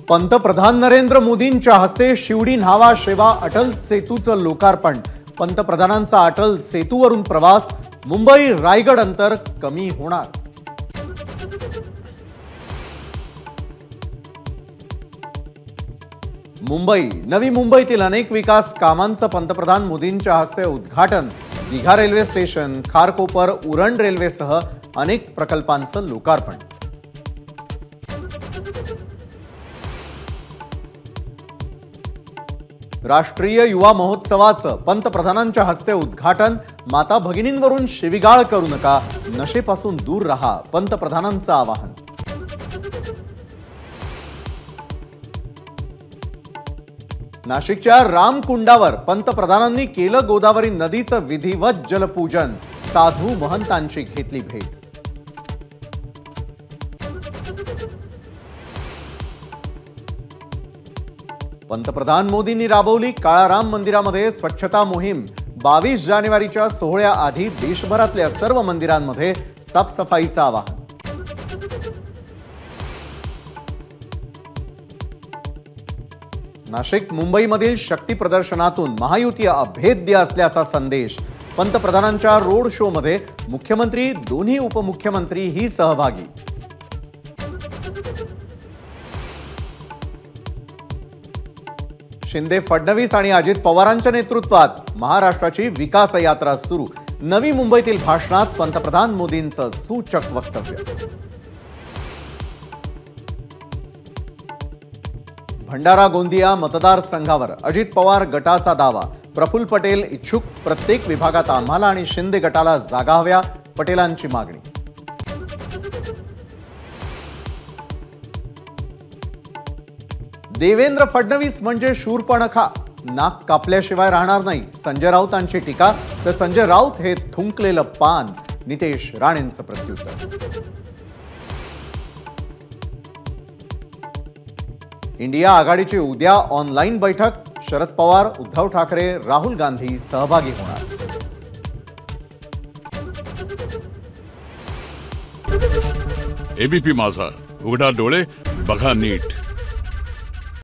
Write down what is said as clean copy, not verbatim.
पंतप्रधान नरेंद्र मोदींच्या हस्ते शिवडी न्हावा शेवा अटल सेतूचं लोकार्पण। पंतप्रधानांचा अटल सेतूवरून प्रवास, मुंबई रायगड अंतर कमी होणार। मुंबई नवी मुंबईतील अनेक विकास कामांचं पंतप्रधान मोदींच्या हस्ते उद्घाटन। दिघा रेल्वे स्टेशन, खारकोपर, उरण रेल्वेसह अनेक प्रकल्पांचं लोकार्पण। राष्ट्रीय युवा महोत्सवाचं पंतप्रधानांच्या हस्ते उद्घाटन। माता भगिनींवरून शिवीगाळ करू नका, नशेपासून दूर रहा, पंतप्रधानांचं आवाहन। नाशिकच्या रामकुंडावर पंतप्रधानांनी केलं गोदावरी नदीचं विधिवत जलपूजन। साधू महंतांची घेतली भेट। पंतप्रधान मोदींनी राबवली काळा राम मंदिरामध्ये स्वच्छता मोहीम। 22 जानेवारीच्या सोहळ्याआधी देशभरातल्या सर्व मंदिरांमध्ये साफसफाईचं आवाहन। नाशिक मुंबईमधील शक्ती प्रदर्शनातून महायुती अभेद्य असल्याचा संदेश। पंतप्रधानांच्या रोड शो मध्ये मुख्यमंत्री, दोन्ही उपमुख्यमंत्री ही सहभागी। शिंदे, फडणवीस आणि अजित पवारांच्या नेतृत्वात महाराष्ट्राची विकास यात्रा सुरू। नवी मुंबईतील भाषणात पंतप्रधान मोदींचं सूचक वक्तव्य। भंडारा गोंदिया मतदारसंघावर अजित पवार गटाचा दावा। प्रफुल्ल पटेल इच्छुक, प्रत्येक विभागात आम्हाला आणि शिंदे गटाला जागा हव्या, पटेलांची मागणी। देवेंद्र फडणवीस म्हणजे शूरपणखा, नाक कापल्याशिवाय राहणार नाही, संजय राऊतांची टीका। तर संजय राऊत हे थुंकलेलं पान, नितेश राणेंचं प्रत्युत्तर। इंडिया आघाडीची उद्या ऑनलाईन बैठक। शरद पवार, उद्धव ठाकरे, राहुल गांधी सहभागी होणार। एबीपी माझा, उघडा डोळे बघा नीट।